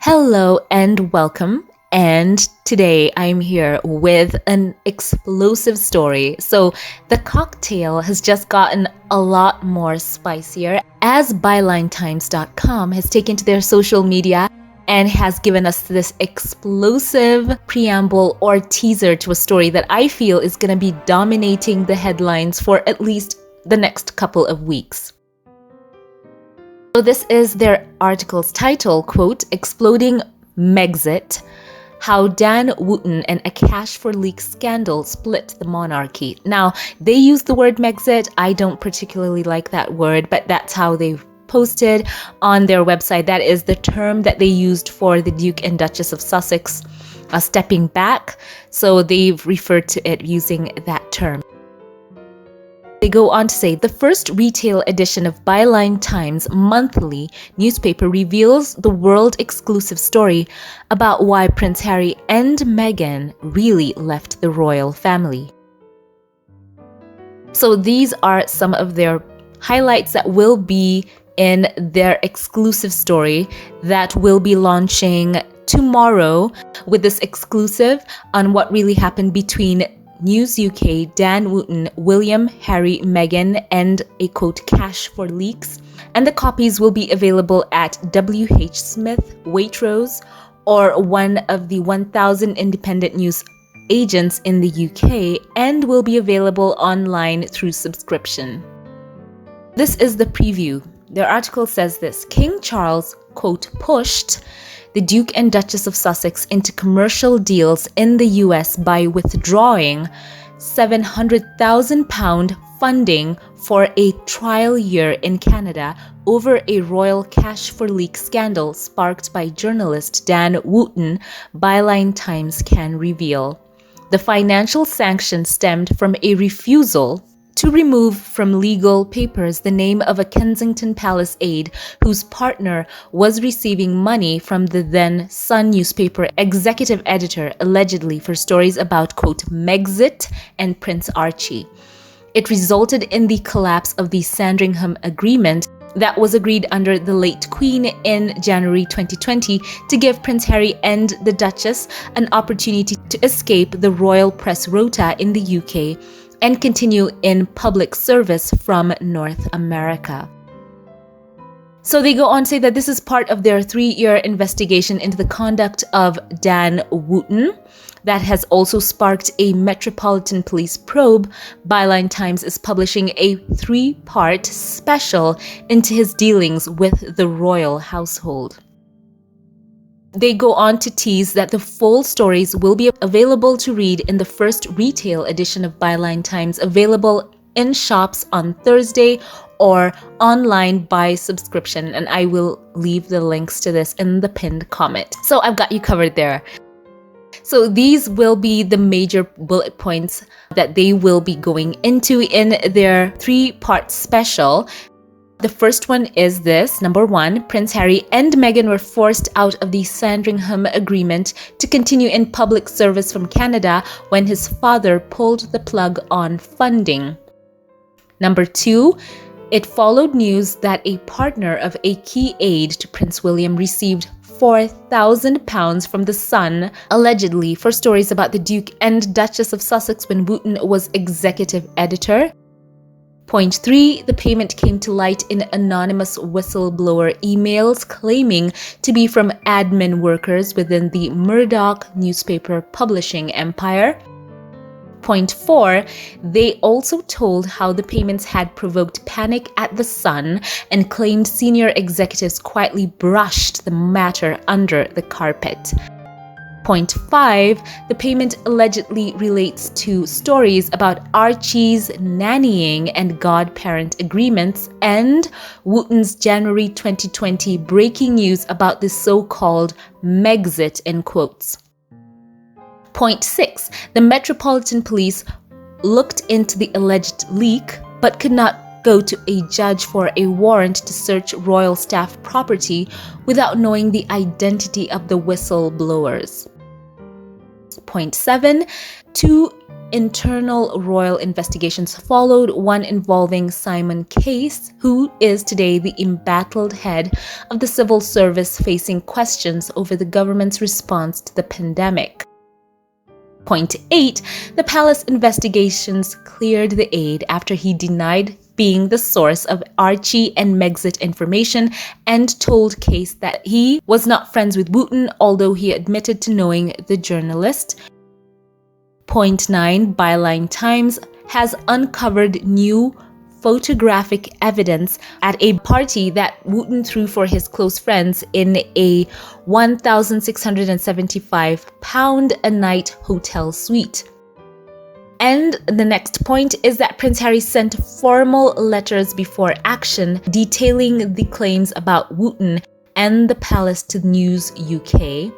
Hello and welcome. And today I'm here with an explosive story. So the cocktail has just gotten a lot more spicier as bylinetimes.com has taken to their social media and has given us this explosive preamble or teaser to a story that I feel is going to be dominating the headlines for at least the next couple of weeks. So this is their article's title, quote, Exploding Megxit, How Dan Wootton and a Cash for Leaks Scandal Split the Monarchy. Now, they use the word Megxit. I don't particularly like that word, but that's how they've posted on their website. That is the term that they used for the Duke and Duchess of Sussex stepping back. So they've referred to it using that term. They go on to say, the first retail edition of Byline Times monthly newspaper reveals the world-exclusive story about why Prince Harry and Meghan really left the royal family. So these are some of their highlights that will be in their exclusive story that will be launching tomorrow with this exclusive on what really happened between News UK, Dan Wootton, William, Harry, Meghan, and a quote, cash for leaks. And the copies will be available at WH Smith, Waitrose, or one of the 1,000 independent news agents in the UK, and will be available online through subscription. This is the preview. Their article says this: King Charles, quote, pushed the Duke and Duchess of Sussex into commercial deals in the US by withdrawing £700,000 funding for a trial year in Canada over a royal cash for leak scandal sparked by journalist Dan Wootton, Byline Times can reveal. The financial sanction stemmed from a refusal to remove from legal papers the name of a Kensington Palace aide whose partner was receiving money from the then Sun newspaper executive editor allegedly for stories about, quote, Megxit and Prince Archie. It resulted in the collapse of the Sandringham Agreement that was agreed under the late Queen in January 2020 to give Prince Harry and the Duchess an opportunity to escape the royal press rota in the UK and continue in public service from North America. So they go on to say that this is part of their 3-year investigation into the conduct of Dan Wootton that has also sparked a Metropolitan Police probe. Byline Times is publishing a 3-part special into his dealings with the royal household. They go on to tease that the full stories will be available to read in the first retail edition of Byline Times, available in shops on Thursday or online by subscription. And I will leave the links to this in the pinned comment. So I've got you covered there. So these will be the major bullet points that they will be going into in their 3-part special. The first one is this. Number 1, Prince Harry and Meghan were forced out of the Sandringham Agreement to continue in public service from Canada when his father pulled the plug on funding. Number 2, it followed news that a partner of a key aide to Prince William received £4,000 from the Sun, allegedly for stories about the Duke and Duchess of Sussex when Wootton was executive editor. Point 3, the payment came to light in anonymous whistleblower emails claiming to be from admin workers within the Murdoch newspaper publishing empire. Point 4, they also told how the payments had provoked panic at the Sun and claimed senior executives quietly brushed the matter under the carpet. Point 5, the payment allegedly relates to stories about Archie's nannying and godparent agreements and Wootton's January 2020 breaking news about the so-called Megxit in quotes. Point 6, the Metropolitan Police looked into the alleged leak but could not go to a judge for a warrant to search royal staff property without knowing the identity of the whistleblowers. Point 7, two internal royal investigations followed, one involving Simon Case, who is today the embattled head of the civil service facing questions over the government's response to the pandemic. Point 8, the palace investigations cleared the aide after he denied being the source of Archie and Megxit information and told Case that he was not friends with Wooten, although he admitted to knowing the journalist. Point 9, Byline Times has uncovered new photographic evidence at a party that Wooten threw for his close friends in a £1,675 a night hotel suite. And the next point is that Prince Harry sent formal letters before action detailing the claims about Wooten and the palace to News UK.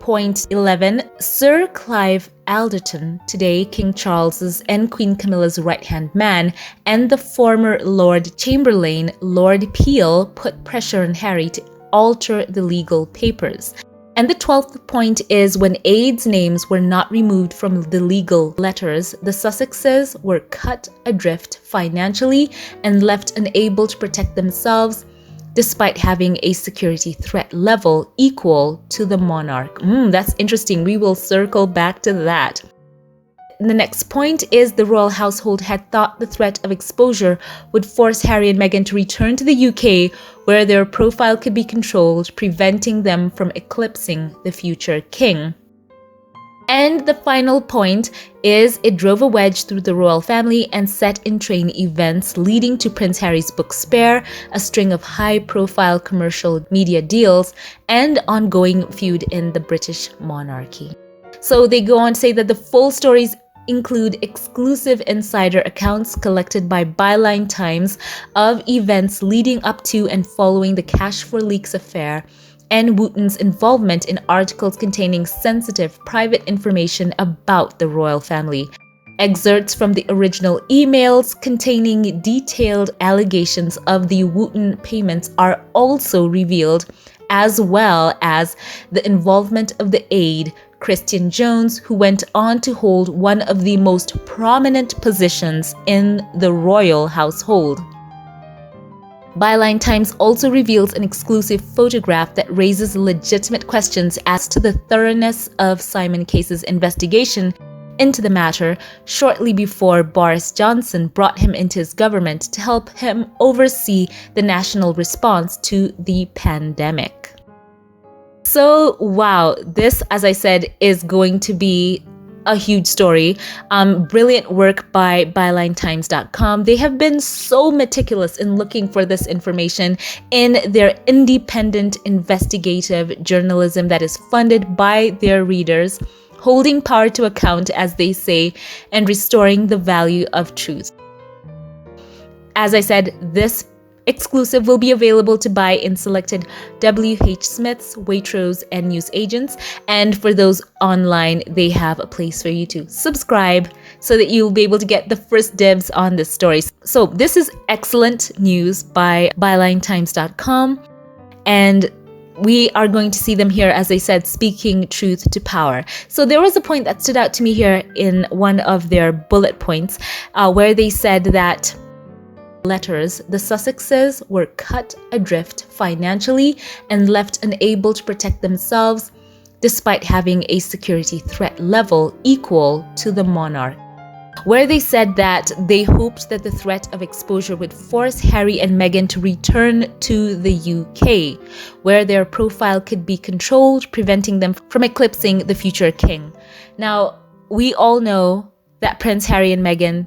Point 11, Sir Clive Alderton, today King Charles's and Queen Camilla's right-hand man, and the former Lord Chamberlain, Lord Peel, put pressure on Harry to alter the legal papers. And the 12th point is when aides' names were not removed from the legal letters, the Sussexes were cut adrift financially and left unable to protect themselves despite having a security threat level equal to the monarch. That's interesting. We will circle back to that. The next point is the royal household had thought the threat of exposure would force Harry and Meghan to return to the UK, where their profile could be controlled, preventing them from eclipsing the future king. And the final point is it drove a wedge through the royal family and set in train events leading to Prince Harry's book Spare, a string of high-profile commercial media deals, and ongoing feud in the British monarchy. So they go on to say that the full stories include exclusive insider accounts collected by Byline Times of events leading up to and following the Cash for Leaks affair, and Wooten's involvement in articles containing sensitive private information about the royal family. Excerpts from the original emails containing detailed allegations of the Wooten payments are also revealed, as well as the involvement of the aide, Christian Jones, who went on to hold one of the most prominent positions in the royal household. Byline Times also reveals an exclusive photograph that raises legitimate questions as to the thoroughness of Simon Case's investigation into the matter shortly before Boris Johnson brought him into his government to help him oversee the national response to the pandemic. So, wow, this, as I said, is going to be a huge story. Brilliant work by BylineTimes.com. They have been so meticulous in looking for this information in their independent investigative journalism that is funded by their readers, holding power to account, as they say, and restoring the value of truth. As I said, this exclusive will be available to buy in selected WH Smiths, Waitrose, and news agents. And for those online, they have a place for you to subscribe so that you'll be able to get the first dibs on this story. So this is excellent news by BylineTimes.com. And we are going to see them here, as I said, speaking truth to power. So there was a point that stood out to me here in one of their bullet points where they said that letters, the Sussexes were cut adrift financially and left unable to protect themselves despite having a security threat level equal to the monarch. Where they said that they hoped that the threat of exposure would force Harry and Meghan to return to the UK, where their profile could be controlled, preventing them from eclipsing the future king. Now, we all know that Prince Harry and Meghan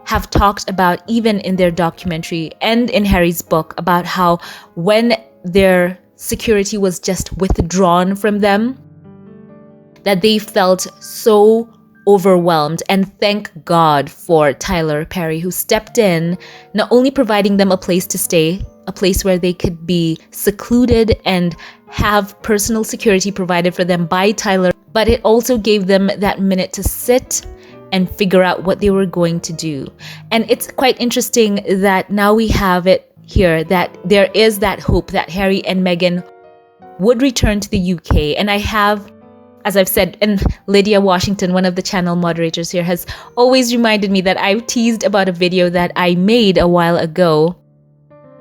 have talked about, even in their documentary and in Harry's book, about how when their security was just withdrawn from them, that they felt so overwhelmed. And thank God for Tyler Perry, who stepped in, not only providing them a place to stay, a place where they could be secluded and have personal security provided for them by Tyler, but it also gave them that minute to sit and figure out what they were going to do. And it's quite interesting that now we have it here, that there is that hope that Harry and Meghan would return to the UK. And I have as I've said, and Lydia Washington, one of the channel moderators here, has always reminded me that I've teased about a video that I made a while ago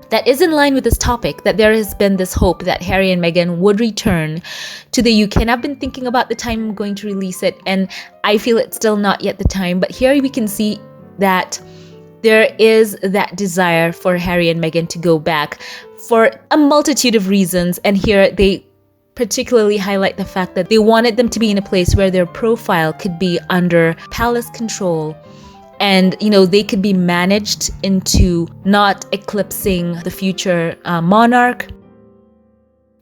that is in line with this topic, that there has been this hope that Harry and Meghan would return to the UK. And I've been thinking about the time I'm going to release it, and I feel it's still not yet the time. But here we can see that there is that desire for Harry and Meghan to go back for a multitude of reasons. And here they particularly highlight the fact that they wanted them to be in a place where their profile could be under palace control, and they could be managed into not eclipsing the future monarch.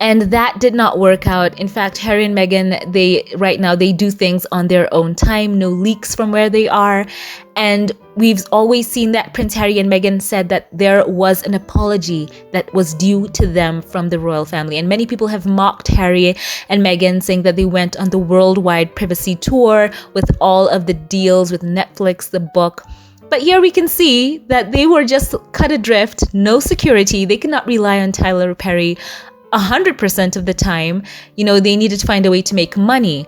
And that did not work out. In fact, Harry and Meghan, right now they do things on their own time, no leaks from where they are. And we've always seen that Prince Harry and Meghan said that there was an apology that was due to them from the royal family. And many people have mocked Harry and Meghan, saying that they went on the worldwide privacy tour with all of the deals with Netflix, the book. But here we can see that they were just cut adrift, no security. They could not rely on Tyler Perry 100% of the time. They needed to find a way to make money.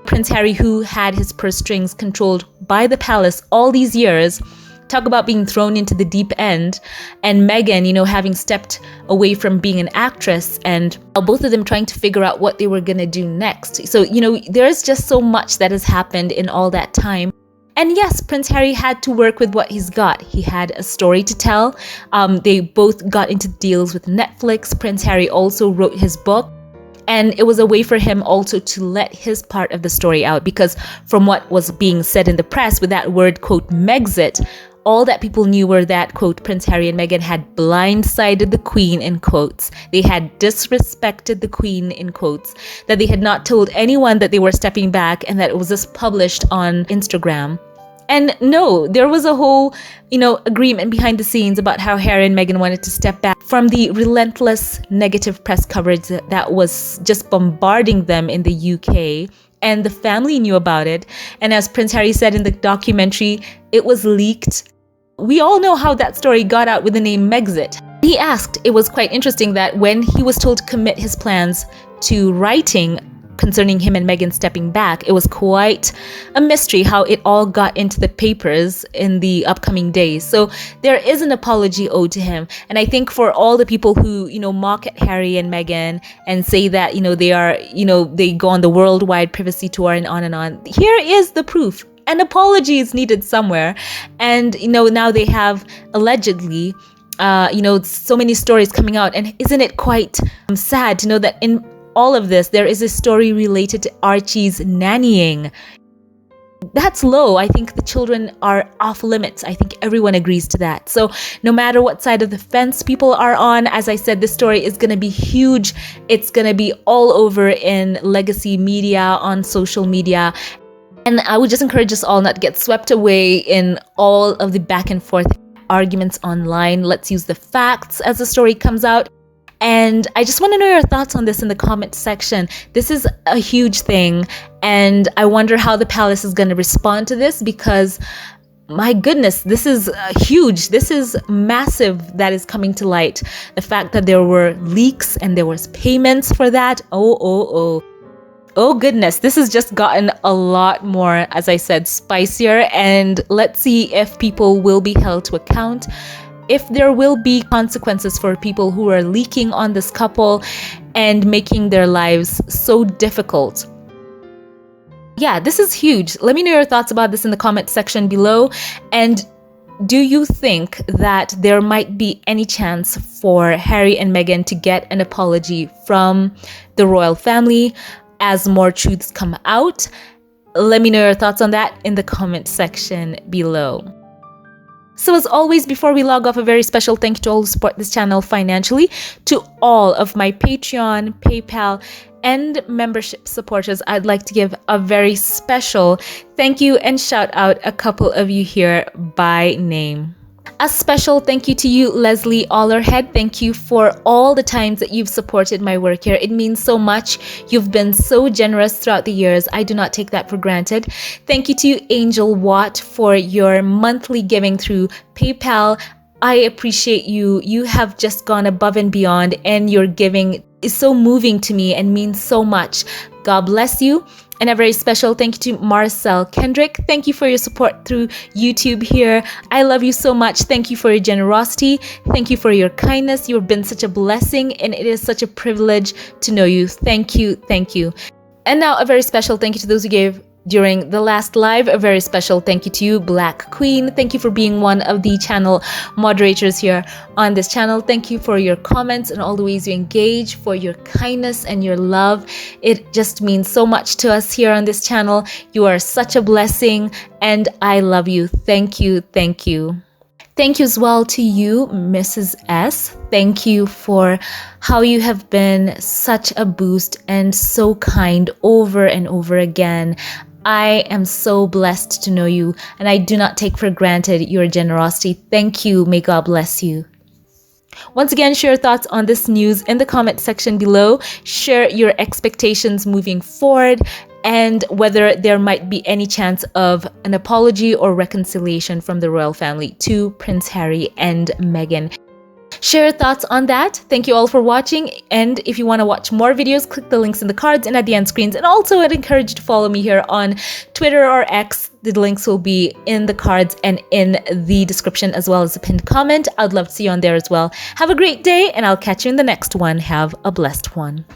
Prince Harry, who had his purse strings controlled by the palace all these years, talk about being thrown into the deep end, and Meghan, having stepped away from being an actress, and both of them trying to figure out what they were going to do next. So, there's just so much that has happened in all that time. And yes, Prince Harry had to work with what he's got. He had a story to tell. They both got into deals with Netflix. Prince Harry also wrote his book. And it was a way for him also to let his part of the story out, because from what was being said in the press with that word, quote, Megxit, all that people knew were that, quote, Prince Harry and Meghan had blindsided the Queen, in quotes. They had disrespected the Queen, in quotes. That they had not told anyone that they were stepping back, and that it was just published on Instagram. And no, there was a whole, agreement behind the scenes about how Harry and Meghan wanted to step back from the relentless negative press coverage that was just bombarding them in the UK. And the family knew about it. And as Prince Harry said in the documentary, it was leaked. We all know how that story got out with the name Megxit. He asked, it was quite interesting that when he was told to commit his plans to writing concerning him and Meghan stepping back, it was quite a mystery how it all got into the papers in the upcoming days. So there is an apology owed to him. And I think for all the people who, mock at Harry and Meghan and say that, they are, they go on the worldwide privacy tour and on, here is the proof. An apology is needed somewhere. And, now they have allegedly so many stories coming out. And isn't it quite sad to know that in all of this, there is a story related to Archie's nannying. That's low. I think the children are off limits. I think everyone agrees to that. So no matter what side of the fence people are on, as I said, this story is going to be huge. It's going to be all over in legacy media, on social media. And I would just encourage us all not to get swept away in all of the back and forth arguments online. Let's use the facts as the story comes out. And I just want to know your thoughts on this in the comment section. This is a huge thing, and I wonder how the palace is going to respond to this, because my goodness, this is huge. This is massive that is coming to light. The fact that there were leaks and there was payments for that. Oh goodness, this has just gotten a lot more, as I said, spicier. And let's see if people will be held to account, if there will be consequences for people who are leaking on this couple and making their lives so difficult. Yeah, this is huge. Let me know your thoughts about this in the comment section below. And do you think that there might be any chance for Harry and Meghan to get an apology from the royal family as more truths come out? Let me know your thoughts on that in the comment section below. So as always, before we log off, a very special thank you to all who support this channel financially. To all of my Patreon, PayPal, and membership supporters, I'd like to give a very special thank you and shout out a couple of you here by name. A special thank you to you, Leslie Ollerhead. Thank you for all the times that you've supported my work here. It means so much. You've been so generous throughout the years. I do not take that for granted. Thank you to you, Angel Watt, for your monthly giving through PayPal. I appreciate you. You have just gone above and beyond, and your giving is so moving to me and means so much. God bless you. And a very special thank you to Marcel Kendrick. Thank you for your support through YouTube here. I love you so much. Thank you for your generosity. Thank you for your kindness. You've been such a blessing, and it is such a privilege to know you. Thank you. Thank you. And now a very special thank you to those who gave during the last live. A very special thank you to you, Black Queen. Thank you for being one of the channel moderators here on this channel. Thank you for your comments and all the ways you engage, for your kindness and your love. It just means so much to us here on this channel. You are such a blessing, and I love you. Thank you. Thank you. Thank you as well to you, Mrs. S. Thank you for how you have been such a boost and so kind over and over again. I am so blessed to know you, and I do not take for granted your generosity. Thank you. May God bless you. Once again, share your thoughts on this news in the comment section below. Share your expectations moving forward and whether there might be any chance of an apology or reconciliation from the royal family to Prince Harry and Meghan. Share your thoughts on that. Thank you all for watching, and if you want to watch more videos, click the links in the cards and at the end screens. And also I'd encourage you to follow me here on Twitter or X. The links will be in the cards and in the description, as well as the pinned comment. I'd love to see you on there as well. Have a great day, and I'll catch you in the next one. Have a blessed one.